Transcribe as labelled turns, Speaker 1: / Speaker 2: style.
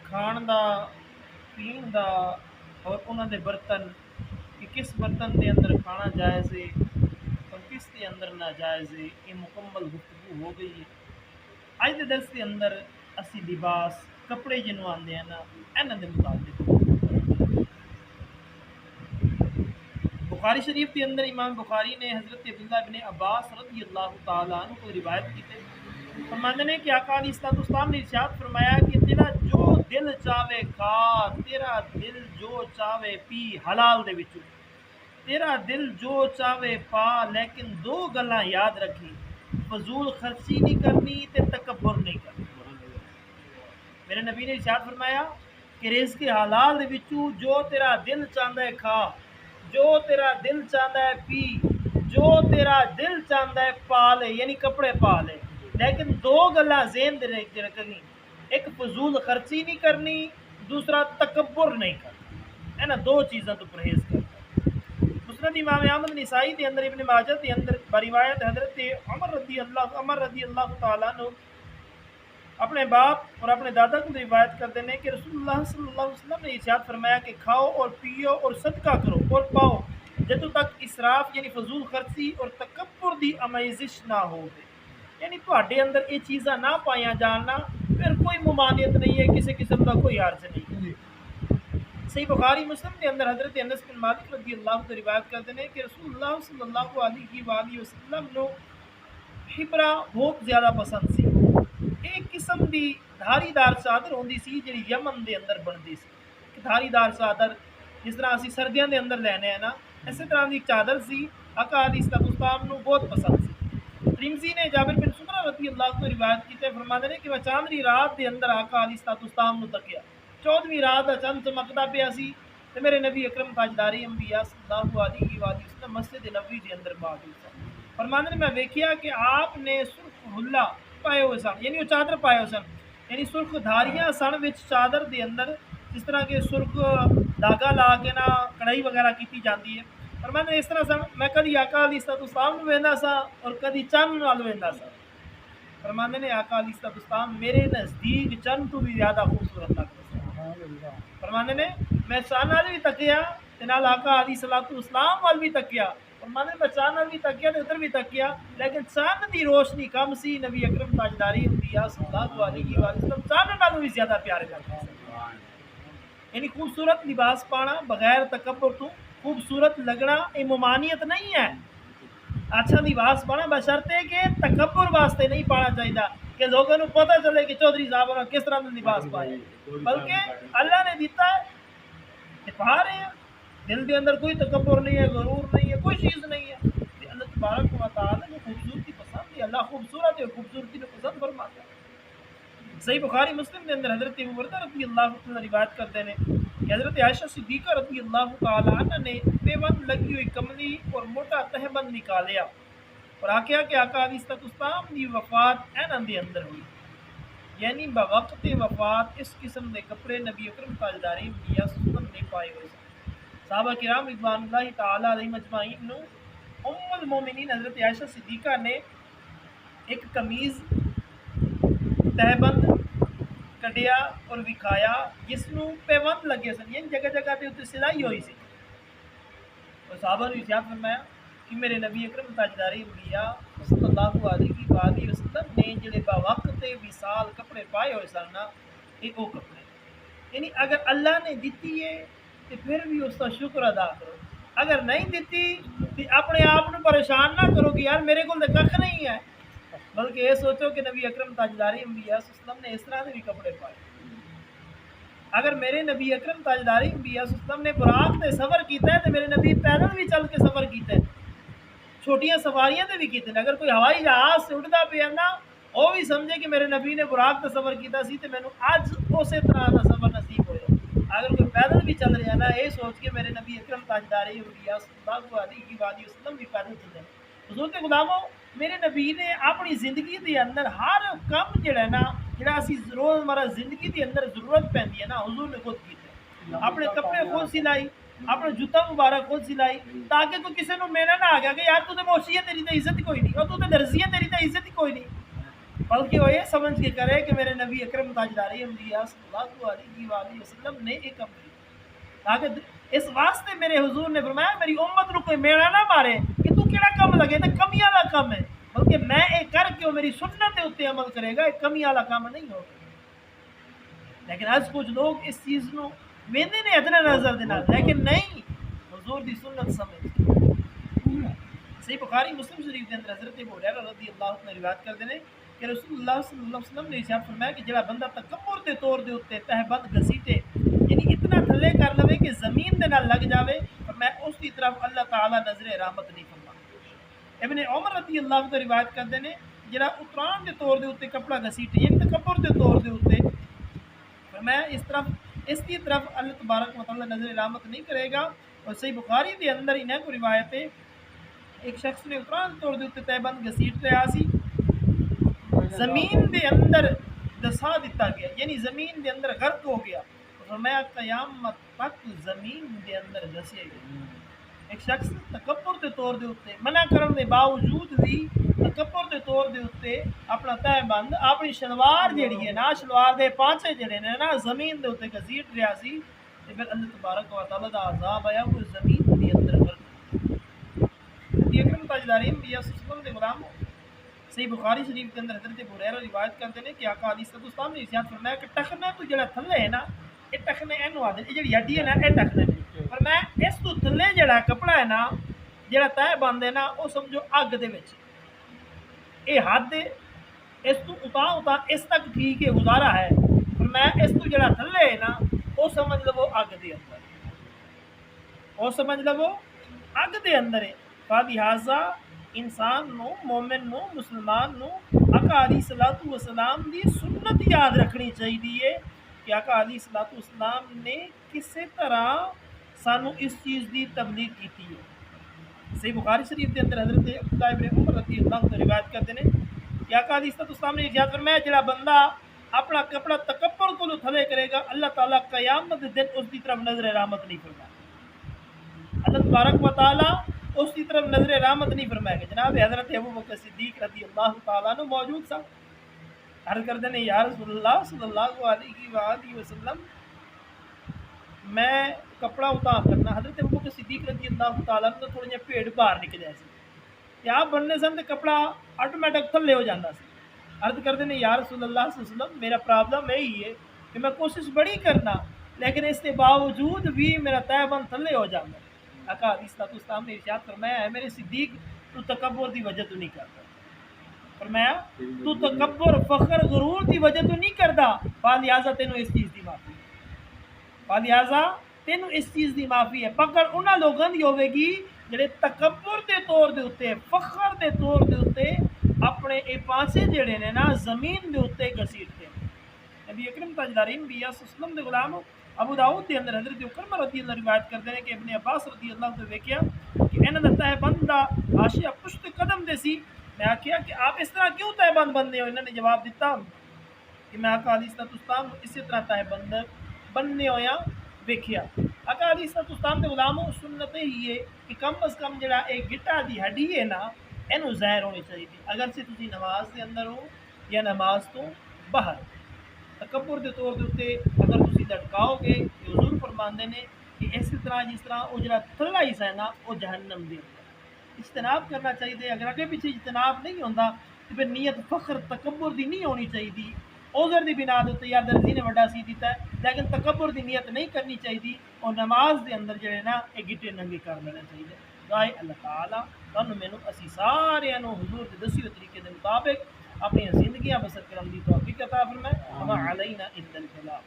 Speaker 1: کھان دا پین دا اور انہوں دے برتن کہ کس برتن دے اندر کھانا جائز ہے اور کس کے اندر ناجائز ہے، یہ مکمل گفتگو ہو گئی ہے۔ اج دے درس کے اندر اسی لباس کپڑے جنوں آندے ہیں نا انہاں دے متعلق بخاری شریف کے اندر امام بخاری نے حضرت عبداللہ بن عباس رضی اللہ تعالیٰ عنہ کو روایت کی تھی، فرماتے ہیں کہ آقا علیہ الصلوۃ والسلام نے ارشاد فرمایا کہ تیرا جو دل چاہے کھا، تیرا دل جو چاہے پی حلال دے وچوں، تیرا دل جو چاہے پا، لیکن دو گلاں یاد رکھی، فضول خرچی نہیں کرنی تے تکبر نہیں کرنی۔ میرے نبی نے ارشاد فرمایا کہ رزق حلال دے وچوں جو تیرا دل چاہتا ہے کھا، جو تیرا دل چاہتا ہے پی، جو تیرا دل چاہتا ہے پا لے، یعنی کپڑے پا لے، لیکن دو گلاں ذہن دے رکھنی، ایک فضول خرچی نہیں کرنی، دوسرا تکبر نہیں کرنا، ہے نا، دو چیزاں تو پرہیز کرنا۔ مسند امام احمد نسائی کے اندر ابن ماجہ کے اندر روایت حضرت عمر رضی اللہ تعالیٰ عنہ اپنے باپ اور اپنے دادا کو روایت کرتے ہیں کہ رسول اللہ صلی اللہ علیہ وسلم نے ارشاد فرمایا کہ کھاؤ اور پیو اور صدقہ کرو اور پاؤ جدوں تک اسراف یعنی فضول خرچی اور تکبر دی آمیزش نہ ہو، یعنی تواڈے اندر یہ چیزاں نہ پائیاں جاننا، پھر کوئی ممانعت نہیں ہے، کسی قسم کا کوئی عرض نہیں۔ صحیح بخاری مسلم کے اندر حضرت انس بن مالک رضی اللہ عنہ روایت کرتے ہیں کہ رسول اللہ صلی اللہ علیہ وآلہ وسلم نو حبرا بہت زیادہ پسند سی۔ ایک قسم دی دھاری دار چادر ہوندی سی جڑی یمن دے اندر بنتی سی، دھاری دار چادر جس طرح اسی سردیاں دے اندر لینے ہیں نا، اسی طرح دی چادر سی، آقا علیہ الصلوۃ والسلام نو بہت پسند سی۔ ترمذی نے جابر بن سمرہ رضی اللہ عنہ روایت کی تے فرماتے ہیں کہ وہ چاندنی رات دے اندر آقا علیہ الصلوۃ والسلام نو تکیا، 14ویں رات دا چند چمکدا پیا سی تے میرے نبی اکرم تاجدار انبیاء صلی اللہ علیہ وآلہ وسلم مسجد نبوی دے اندر موجود سن۔ فرماتے ہیں میں ویکھیا کہ آپ نے سرخ حلہ پائے ہوئے سن، یعنی وہ چادر پائے ہوئے سن، یعنی سرخ دھاریاں سن وچ چادر دے اندر، جس طرح کہ سرخ دھاگا لا کے نا کڑھائی وغیرہ کیتی جاتی ہے۔ فرماتے ہیں اس طرح سن میں کدی آقا علیہ الصلوۃ والسلام نو ویندا سا اور کدی چند نال ویندا سا۔ فرماتے ہیں آقا علیہ الصلوۃ والسلام میرے نزدیک چند تو بھی زیادہ خوبصورت لگتے ہیں۔ فرماتے ہیں میں چاند نال بھی تکیا تے نال آقا علیہ الصلوۃ والسلام وال بھی تکیا، فرماتے ہیں میں چاند نال بھی تکیا تے ادھر بھی تکیا، لیکن چاند دی روشنی کم سی، نبی اکرم تاجدار انبیاء صلی اللہ علیہ وآلہ وسلم چاند نالوں بھی زیادہ پیارے لگتے ہیں۔ یعنی خوبصورت لباس پانا بغیر تکبر تو خوبصورت لگنا یہ ممانعت نہیں ہے، اچھا لباس پانا بشرطے کہ تکبر واسطے نہیں پانا چاہیے کہ لوگوں کو پتہ چلے کہ چودھری صاحب نے کس طرح کا لباس پایا، بلکہ اللہ نے دیتا ہے کہ پا رہے ہیں، دل کے اندر کوئی تکبر نہیں ہے، غرور نہیں ہے، کوئی چیز نہیں ہے، اللہ تبارک و تعالی کو خوبصورتی پسند ہے، اللہ خوبصورت ہے، خوبصورتی کو پسند فرماتا ہے۔ صحیح بخاری مسلم کے اندر حضرت ابو ہریرہ رضی اللہ عنہ روایت کرتے ہیں کہ حضرت عائشہ صدیقہ رضی اللہ تعالی عنہ نے پیوند لگی ہوئی کملی اور موٹا تہبند نکالیا اور آکھیا کہ آقا علیہ الصلوۃ والسلام دی وفات ایناں دے اندر ہوئی، یعنی بوقت وفات اس قسم کے کپڑے نبی اکرم تاجدار انبیاء صلی اللہ علیہ وسلم نے پائے ہوئے سن۔ صحابہ کرام رضوان اللہ تعالی علیہم اجمعین نو ام المومنین حضرت عائشہ صدیقہ نے ایک قمیض تہبند کڈیا اور وکھایا جس نو پیوند لگے سن، یعنی جگہ جگہ تے اتنے سلائی ہوئی سی، اور صحابہ نے ارشاد فرمایا کہ میرے نبی اکرم تاجدار انبیاء صلی اللہ علیہ وآلہ وسلم نے جڑے با وقت وصال کپڑے پائے ہوئے سن نا، یہ وہ کپڑے، یعنی اگر اللہ نے دیتی ہے تو پھر بھی اس کا شکر ادا کرو، اگر نہیں دیتی تو اپنے آپ کو پریشان نہ کرو کہ یار میرے کو کھ نہیں ہے، بلکہ یہ سوچو کہ نبی اکرم تاجدار انبیاء صلی اللہ علیہ وسلم نے اس طرح کے بھی کپڑے پائے۔ اگر میرے نبی اکرم تاجدار انبیاء صلی اللہ علیہ وسلم نے براق سے سفر کیتا ہے تو میرے نبی پیدل بھی چل کے سفر کیتا ہے، چھوٹیاں سواریاں تے بھی کیتے ہیں، اگر کوئی ہوائی جہاز سے اڑتا پیا نا وہ بھی سمجھے کہ میرے نبی نے براق سے سفر کیتا سی تے مینوں اج اسی طرح کا سفر نصیب ہویا۔ اگر کوئی پیدل بھی چل رہا ہے نا یہ سوچ کے میرے نبی اکرم تاجدار انبیاء صلی اللہ علیہ وآلہ وسلم بھی پیدل چلے۔ حضور کے غلاموں، میرے نبی نے اپنی زندگی کے اندر ہر کم جڑا ہے نا، جڑا اسی روزمرہ زندگی کے اندر ضرورت پیندی ہے نا، حضور نے خود کیتا، اپنے کپڑے خود سلائی، اپنے جوتا مبارک خود سلائی، تاکہ کوئی کسی کو میرا نہ آ گیا کہ یار تو موشی ہے، تیری تو عزت ہی کوئی نہیں، اور تو درزی ہے، تیری تو عزت ہی کوئی نہیں۔ بلکہ وہ یہ سمجھ کے کرے کہ میرے نبی اکرم تاجدار انبیاء صلی اللہ علیہ وآلہ وسلم نے ایک کم کی، تاکہ اس واسطے میرے حضور نے فرمایا میری امت نو کوئی میڑا نہ مارے کہ تو کیڑا کم لگے تو کمی والا کم ہے، بلکہ میں ایک کر کے میری سنت اتنے عمل کرے گا، ایک کمی والا کام نہیں ہوگا۔ لیکن آج کچھ لوگ اس چیز نو ویندے نے ادنا نظر دینا، لیکن نہیں حضور دی سنت سمجھ۔ صحیح بخاری مسلم شریف کے اندر حضرت ابو ہریرہ رضی اللہ عنہ روایت کرتے ہیں کہ رسول اللہ صلی اللہ علیہ وسلم نے ارشاد فرمایا کہ جڑا بندہ تکبر دے طور دے اوتے تہ بند گھسیٹے، یعنی اتنا تھلے کر لوے کہ زمین دے نال لگ جاوے، فرمایا اس کی طرف اللہ تعالی نظر رحمت نہیں فرماتا۔ ابن عمر رضی اللہ عنہ روایت کرتے ہیں جڑا اتران دے طور دے اوتے کپڑا گھسیٹے، یعنی تکبر دے طور دے اوتے، فرمایا اس کی طرف اللہ تبارک و تعالی نظر رحمت نہیں کرے گا۔ اور صحیح بخاری دے اندر انہیں کو روایت ہے ایک شخص نے اتران طور دے اوتے تہ بند گھسیٹ رہا سی، زمین دے اندر دسا دیتا گیا، یعنی زمین دے اندر غرق ہو گیا، فرمایا قیامت تک زمین دے اندر دسے گا۔ ایک شخص تکبر دے طور دے اوتے منع کرن دے باوجود بھی تکبر دے طور دے اوتے اپنا تہ بند اپنی شلوار جیڑی ہے نا، شلوار دے پانچے جڑے نے نا زمین دے اوتے گھسیٹ رہا سی، تے پھر اللہ تبارک و تعالی دا عذاب آیا، وہ زمین دے اندر غرق نبی اکرم تاجدار انبیاء صلی اللہ علیہ وسلم دے غلام صحیح بخاری شریف کے اندر حضرت ابو ہریرہ روایت کرتے ہیں کہ آقا علیہ السلام نے ارشاد فرمایا کہ ٹخنا تو جڑا تھلے ہے نا، یہ ٹخنے اینو آدھے، یہ جڑی ہڈی ہے نا یہ ٹخنے نے، فرمایا اس تو تھلے جڑا کپڑا ہے نا، جڑا تہ بند ہے نا، وہ سمجھو اگ دے وچ یہ حد ہے، اس تو اتا اس تک ٹھیک ہے گزارا ہے، فرمایا اس تو جڑا تھلے ہے نا وہ سمجھ لو اگ دے اندر، وہ سمجھ لو اگ دے اندر ہے۔ فلہذا انسان نو، مومن نو، مسلمان نو آقا علیہ الصلوۃ والسلام دی سنت یاد رکھنی چاہیے کہ آقا علیہ الصلوۃ والسلام نے کسی طرح سانو اس چیز دی تبلیغ کی ہے۔ صحیح بخاری شریف کے اندر حضرت عبداللہ ابن عمر رضی اللہ عنہ روایت کرتے ہیں کہ آقا علیہ الصلوۃ والسلام نے ارشاد فرمایا جڑا بندہ اپنا کپڑا تکبر کو تھلے کرے گا، اللہ تعالیٰ قیامت دن اس کی طرف نظر رحمت نہیں فرمائے، اللہ تبارک و تعالیٰ اس کی طرف نظر رحمت نہیں فرمائے گا۔ جناب حضرت ابو بکر صدیق رضی اللہ تعالیٰ عنہ موجود تھا، عرض کرتے ہیں یا رسول اللہ صلی اللہ علیہ وآلہ وسلم میں کپڑا اتار کرنا، حضرت ابو بکر صدیق رضی اللہ تعالیٰ عنہ تھوڑے جہے پیڑ باہر نکلے سی، کہ آپ بننے سن تو کپڑا آٹومیٹک تھلے ہو جاتا سی۔ عرض کرتے ہیں یا رسول اللہ صلی اللہ علیہ وسلم میرا پرابلم یہی ہے کہ میں کوشش بڑی کرنا لیکن اس کے باوجود بھی میرا تہ بند تھلے ہو جاتا ہے۔ آقا علیہ السلام نے ارشاد فرمایا ہے میرے صدیق تو تکبر دی وجہ تو نہیں کرتا، فرمایا تو تکبر فخر غرور دی وجہ تو نہیں کرتا، فلہذا تینوں اس چیز دی معافی ہے، فلہذا تینوں اس چیز دی معافی ہے۔ پکڑ انہاں لوگاں دی ہوے گی جڑے تکبر دے طور دے اوتے، فخر دے طور دے اوتے اپنے اے پانچے جڑے نے نا زمین دے اوتے گھسیٹتے ہیں۔ نبی اکرم تاجدار انبیاء صلی اللہ علیہ وسلم دے غلام ابو داؤد کے اندر حضرت اکرمہ رضی اللہ روایت کرتے ہیں کہ ابن عباس رضی اللہ عنہ ویکھیا کہ انہاں دا تہ بندہ حاشیہ پشت قدم دے سی، میں آکھیا کہ آپ اس طرح کیوں تہ بند بننے ہو؟ انہوں نے جواب دیتا کہ میں آقا علیہ السلام اسی طرح تہ بند بننے ہویا ویکھیا۔ آقا علیہ السلام دے غلاموں سنت ہی ہے کہ کم از کم جڑا ایک گٹا دی ہڈی ہے نا اینو ظاہر ہونی چاہیے، اگر سے تسی نماز دے اندر ہو یا نماز تو باہر۔ تکبر دے طور دے اوتے اگر تسی لٹکاؤ گے کہ حضور فرماندے نے کہ اسی طرح جس طرح وہ جڑا تھلا حصہ ہے نا وہ جہنم دے اندر، اجتناب کرنا چاہیے۔ اگر اگے پیچھے اجتناب نہیں ہوندا تو پھر نیت فخر تکبر دی نہیں ہونی چاہیے۔ عذر دی بنا دے یا درزی نے وڈا سی دیتا ہے لیکن تکبر دی نیت نہیں کرنی چاہیے، اور نماز دے اندر جڑے نا یہ گٹے ننگے کر لینا چاہیے۔ دعائے اللہ تعالیٰ تنوں مینوں اسی سارے نو حضور دے دسیو طریقے دے مطابق اپنی زندگیاں بسر کرن دی توفیق عطا فرمائے۔ وما علینا الا البلاغ۔